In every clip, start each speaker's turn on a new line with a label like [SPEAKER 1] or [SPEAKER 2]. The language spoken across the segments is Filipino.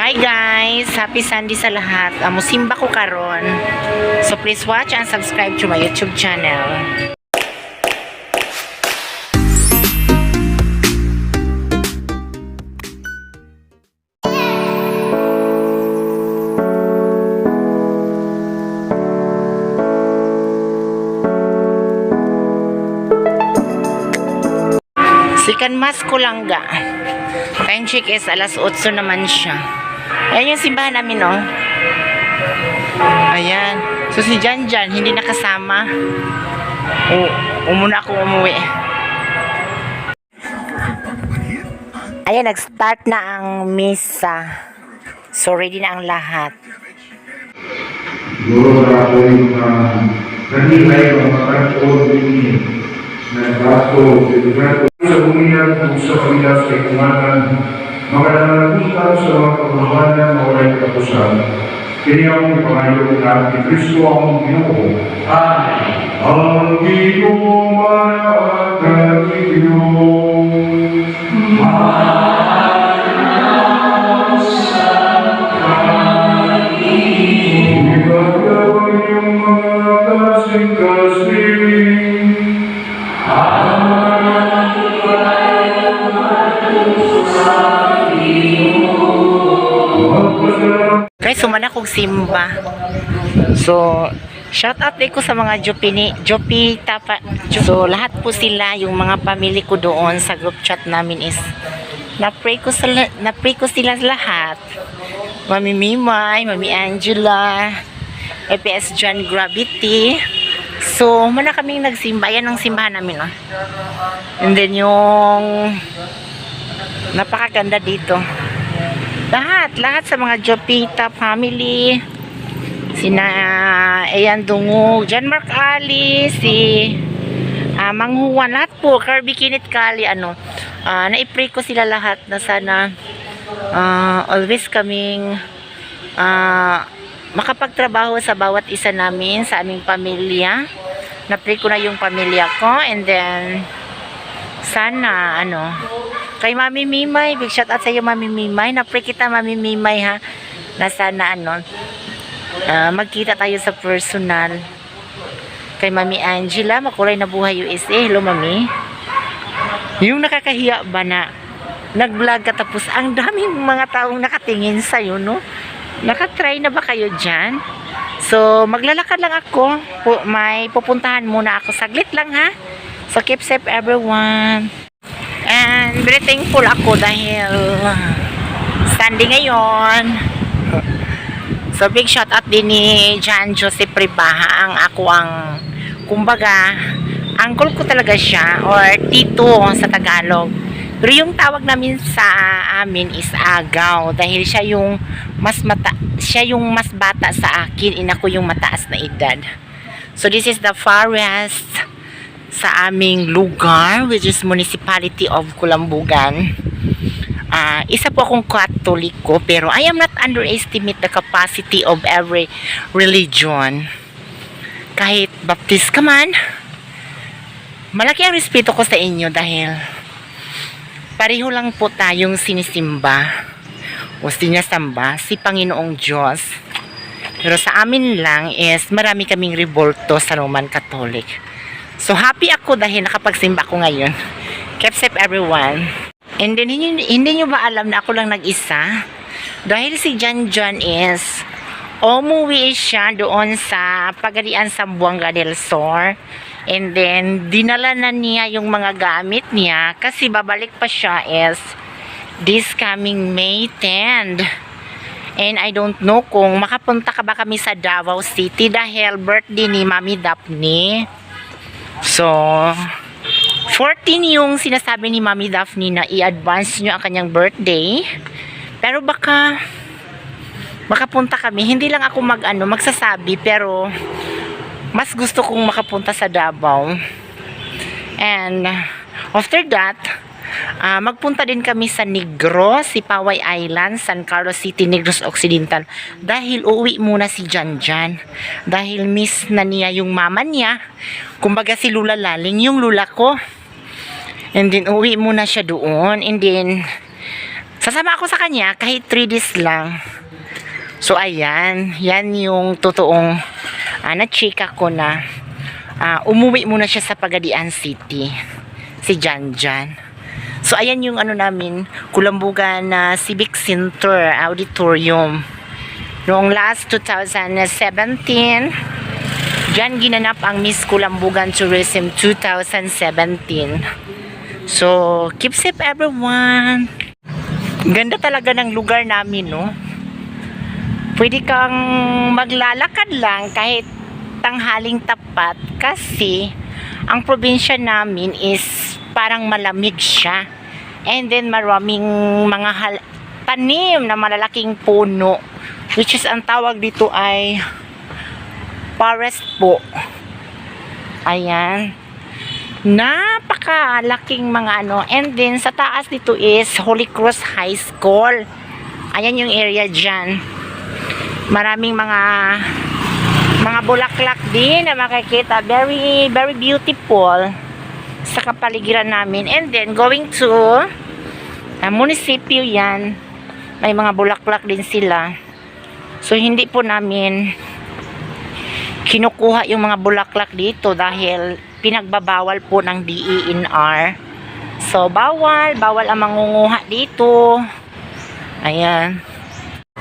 [SPEAKER 1] Hi guys! Happy Sunday sa lahat. Musimba ko karon. So please watch and subscribe to my YouTube channel. Sikan mas ko lang ga. Time check is alas 8 naman siya. Ayan yung simbahan namin, no? Ayan. So, si Janjan, hindi nakasama. Umuna akong umuwi. Ayan, nag-start na ang misa. So, ready na ang lahat.
[SPEAKER 2] Siguro para po yung kanilay ang makakapod din na bato, sa umiyan kung sa pagdas kay kumanan, makalalagitan sa mga pagmamahan na walay katapusan. Kini ang ipangayon na ni Kristo ang Ginoo. Amen. Ang Ginoo manaag Diyos. Ibagawan yung mga kasing-kasing.
[SPEAKER 1] Guys, sumana kong simba. So, shout out ko sa mga Jopi Tapa. So, lahat po sila, yung mga pamilya ko doon sa group chat namin is na-pray ko sila lahat. Mami Mimay, Mami Angela, EPS John Gravity. So, mana kaming nagsimba. Yan ang simbahan namin, no? And then yung napakaganda dito. Lahat sa mga Jopita family, sina Ayan Dungog, John Mark Ali, si Mang Juan, lahat po, Kirby Kinit Kali, na-pray ko sila lahat na sana always kaming makapagtrabaho sa bawat isa namin, sa aming pamilya. Na-pray ko na yung pamilya ko, and then sana kay Mami Mimay, big shout out sa iyo Mami Mimay. Na-pray kita Mami Mimay, ha, na sana magkita tayo sa personal. Kay Mami Angela, makulay na buhay USA. Hello Mami. Yung nakakahiya ba na nag-vlog ka tapos ang daming mga taong nakatingin sa'yo, no? Nakatry na ba kayo dyan? So, maglalakad lang ako. May pupuntahan muna ako. Saglit lang, ha? So, keep safe everyone. And very thankful ako dahil Sunday ngayon. So, big shout out din ni John Joseph Ribaha. Kumbaga, uncle ko talaga siya, or tito sa Tagalog. Pero yung tawag namin sa amin is agaw, dahil siya yung mas bata sa akin, ako yung mataas na edad. So this is the forest sa aming lugar, which is municipality of Kulambugan. Isa po akong Katoliko, pero I am not underestimate the capacity of every religion. Kahit Baptist ka man, malaki ang respeto ko sa inyo dahil pareho lang po tayong sinisimba o sinasamba si Panginoong Diyos. Pero sa amin lang is marami kaming revolto sa Roman Catholic. So happy ako dahil nakapagsimba ko ngayon. Keep safe everyone. And then hindi nyo ba alam na ako lang nag-isa? Dahil si John is umuwi siya doon sa Pagadian sa Buanga del Sur. And then dinala na niya yung mga gamit niya kasi babalik pa siya is this coming May 10. And I don't know kung makapunta ka ba kami sa Davao City dahil birthday ni Mami Daphne. So 14 yung sinasabi ni Mami Daphne na i-advance nyo ang kanyang birthday. Pero baka makapunta kami. Hindi lang ako magsasabi, pero mas gusto kong makapunta sa Davao. And after that, magpunta din kami sa Negros, Sipaway Island, San Carlos City, Negros Occidental. Dahil uuwi muna si Janjan. Dahil miss na niya yung mama niya. Kumbaga si Lula Laling, yung lula ko. And then uwi muna siya doon. And then Sasama ako sa kanya kahit 3 days lang. So ayan, yan yung totoong na-chika ko na umuwi muna siya sa Pagadian City. Si Janjan. So ayan yung ano namin, Kulambugan na Civic Center Auditorium. Noong last 2017, diyan ginanap ang Miss Kulambugan Tourism 2017. So, keep safe everyone. Ganda talaga ng lugar namin, no? Pwede kang maglalakad lang kahit tanghaling tapat kasi ang probinsya namin is parang malamig siya. And then maraming mga tanim na malalaking puno, which is ang tawag dito ay forest po. Ayan. Napakalaking mga ano. And then sa taas dito is Holy Cross High School. Ayan yung area dyan. Maraming mga bulaklak din na makikita. Very, very beautiful sa kapaligiran namin. And then going to munisipyo yan. May mga bulaklak din sila. So hindi po namin kinukuha yung mga bulaklak dito dahil pinagbabawal po ng DENR. So bawal ang mangunguha dito. Ayan.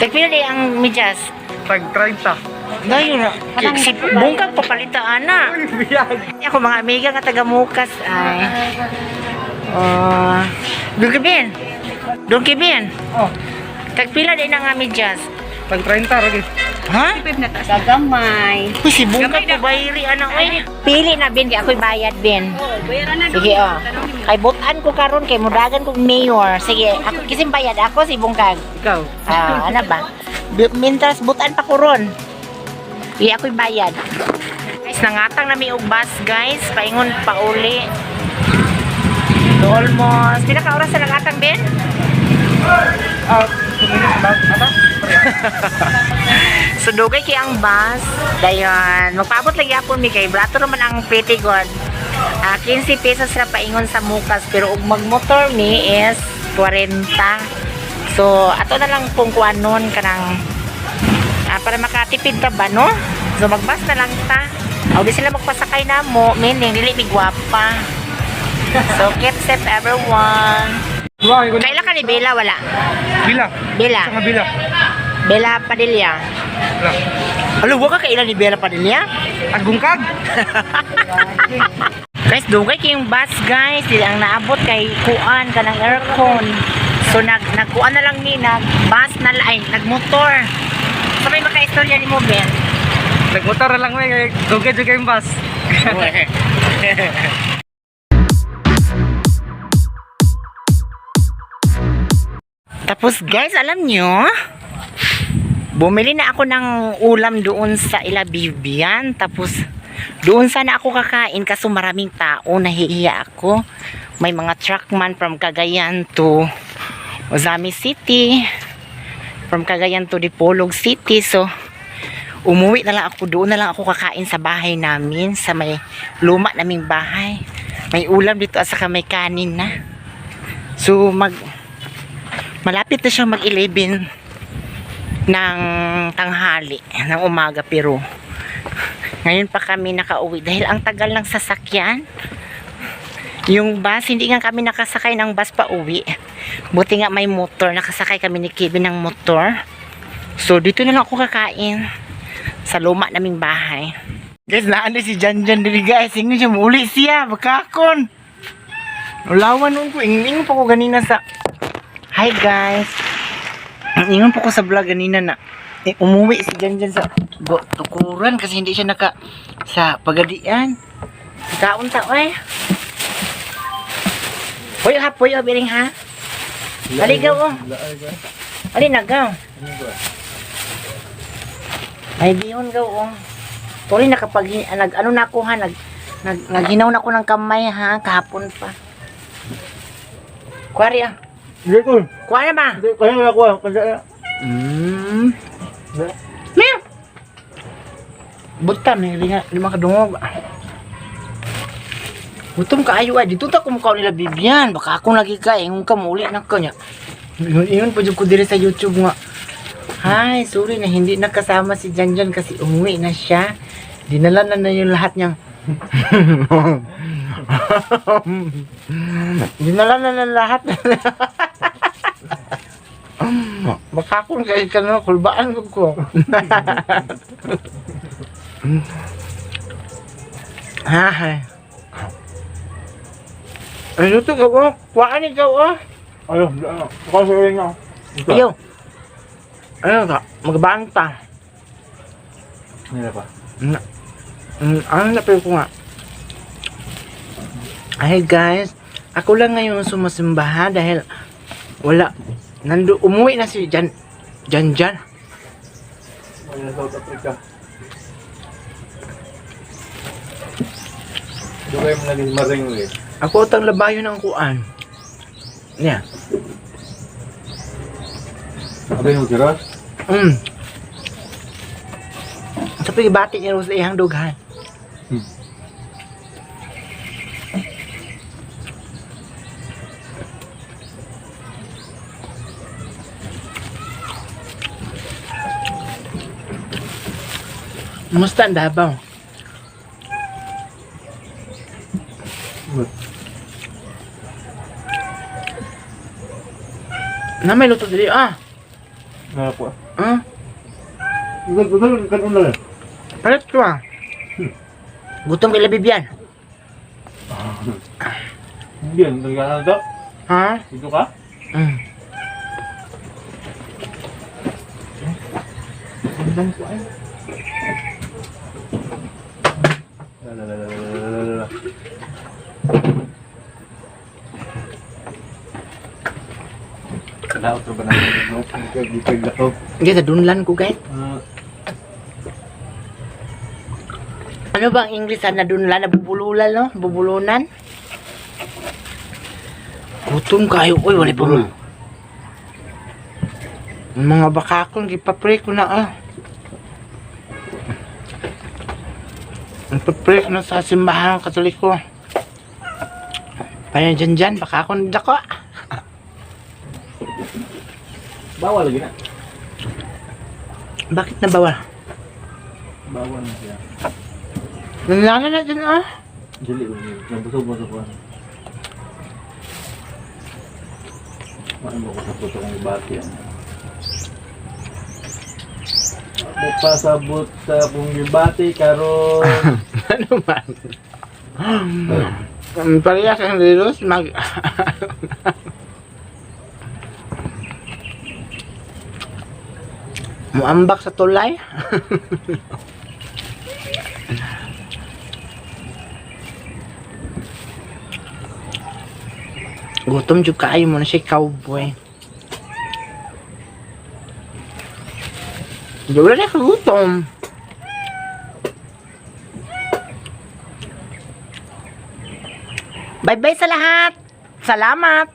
[SPEAKER 1] Tagpili ang medyas.
[SPEAKER 3] Tag 30.
[SPEAKER 1] Dahil na. Si Bungkag papalitaan na. Ako mga amiga nga taga Mukas ay. Doon kibin.
[SPEAKER 3] Oh,
[SPEAKER 1] Tagpila din ang medyas.
[SPEAKER 3] tag 30 lagi.
[SPEAKER 1] Ha?
[SPEAKER 4] Gagamay.
[SPEAKER 1] Uy, si Bungkag po bayri anak ay. Pili na bin, di ako'y bayad bin.
[SPEAKER 4] Bayaran na
[SPEAKER 1] Sige Kay butan ko karon kay mudagan kong mayor. Sige, ako kisim bayad ako si Bungkag.
[SPEAKER 3] Ikaw.
[SPEAKER 1] Ano ba? Mintras butan pa ko ron. Sige, ako'y bayad. Guys, nangatang na may bus guys. Paingon pa uli. So, almost. Pila ka oras na nangatang bin? So dugay kay ang bus dayon magpaabot lagi apon mi kay brato naman ang pretty god 15 pesos ra paingon sa Mukas pero ug magmotor mi is 40. So ato na lang kung kuanon kanang para makatipid ta ba no, so magbus na lang ta o di sila magpasakay na mo meaning dili mi gwapa. So keep safe everyone. Kaila ka ni Bella wala?
[SPEAKER 3] Bila.
[SPEAKER 1] Bella.
[SPEAKER 3] Sa bila.
[SPEAKER 1] Bella Padilla.
[SPEAKER 3] Wala.
[SPEAKER 1] Alo, wag ka kailan ni Bella Padilla?
[SPEAKER 3] At bungkag.
[SPEAKER 1] Guys, dugay kayong bus guys. Dili ang naabot kay kuan ka ng aircon. So nagkuan na lang ni bus na ay nagmotor. So may maka-istorya ni mo Ben.
[SPEAKER 3] Nagmotor na lang may dugay yung bus.
[SPEAKER 1] Tapos guys, alam nyo, bumili na ako ng ulam doon sa Ila Bibian. Tapos doon sana ako kakain kaso maraming tao, nahihiya ako. May mga truckman from Cagayan to Ozami City, from Cagayan to Dipolog City. So umuwi na lang ako, doon na lang ako kakain sa bahay namin, sa may luma naming bahay. May ulam dito at saka may kanin na. So malapit na siyang mag-11 ng tanghali, ng umaga, pero ngayon pa kami nakauwi dahil ang tagal ng sasakyan. Yung bus, hindi nga kami nakasakay ng bus pa uwi. Buti nga may motor, nakasakay kami ni Kevin ng motor. So dito na lang ako kakain sa luma naming bahay. Guys, naanda si Janjan dili guys. Ingin siya muli siya, bakakon. Ulawan nun ko, ingin pa ko ganina sa hi guys. Ingon po ko sa vlog ganina na umuwi si Janjan sa tukuran kasi hindi siya naka sa Pagadian. Kaon ta oy. Puyo biring ha. Aligaw oh. Ali nagaw. Ay bihon gaw oh. Tuloy nakapag ano na ako ha, naghinaw na ako ng kamay ha kahapon pa. Kuwari ah.
[SPEAKER 3] Hindi ko.
[SPEAKER 1] Kuha na ba?
[SPEAKER 3] Kaya na ako.
[SPEAKER 1] Mew! Buta, may lima kadungog. Gutom ka ayo ay. Dito ta kumukaw nila Bibian. Baka ako lagi ka. Ingon ka muli na kanya. Yun po ko dire sa YouTube nga. Hi, sorry na hindi nakasama si Janjan kasi umuwi na siya. Dinala na yung lahat niyang dinala na ng lahat. Baka kung kahit ka na kulbaan ko. Hi. Ano to ka oh? Kuhaan ikaw oh.
[SPEAKER 3] Ayun, kasi rin nga.
[SPEAKER 1] Ayaw. Ano ka? Magbanta.
[SPEAKER 3] Nila pa.
[SPEAKER 1] Ano na ko nga? Ay guys, ako lang ngayon sumasimba ha dahil wala. Umuwi na si Jan.
[SPEAKER 3] Ayun, South Africa. Dugay mo naging maring ulit.
[SPEAKER 1] Ako tang labayo ng kuan. Yeah.
[SPEAKER 3] Abay mo tiras?
[SPEAKER 1] Sa pagibati niya sa ihang dughan. Musta ang Davao? Na may luto dili
[SPEAKER 3] Nga po.
[SPEAKER 1] Palit ko Gutom kay Labibyan.
[SPEAKER 3] Biyan, nagkakaroon to?
[SPEAKER 1] Ha?
[SPEAKER 3] Dito ka?
[SPEAKER 1] Gandang ko ay.
[SPEAKER 3] Lalalala. Kalaot ba na? Gipag lakaw.
[SPEAKER 1] Gaya dunlan ko guys. Ano ba ang English na dunlan? Nabubululan no? Bubulunan? Gutom kayo. Uy, wala pa mo. Mga bakakon, gipapray ko na Nagpapray ko na sa simbahan ng Katoliko. Paya dyan, bakakon dako.
[SPEAKER 3] Bawal lagi na.
[SPEAKER 1] Bakit na bawal?
[SPEAKER 3] Bawal na siya.
[SPEAKER 1] Nangyari na dyan
[SPEAKER 3] Dili ko niya. Nabusog-busog ko. Ano ko sa puto kong ibati yan. Pasabot sa pong ibati karon.
[SPEAKER 1] Ano man? Parehas ang lilos muambak sa tulay. Gutom jud kaayo mo na si cowboy. Wala na kagutom. Bye-bye sa lahat. Salamat.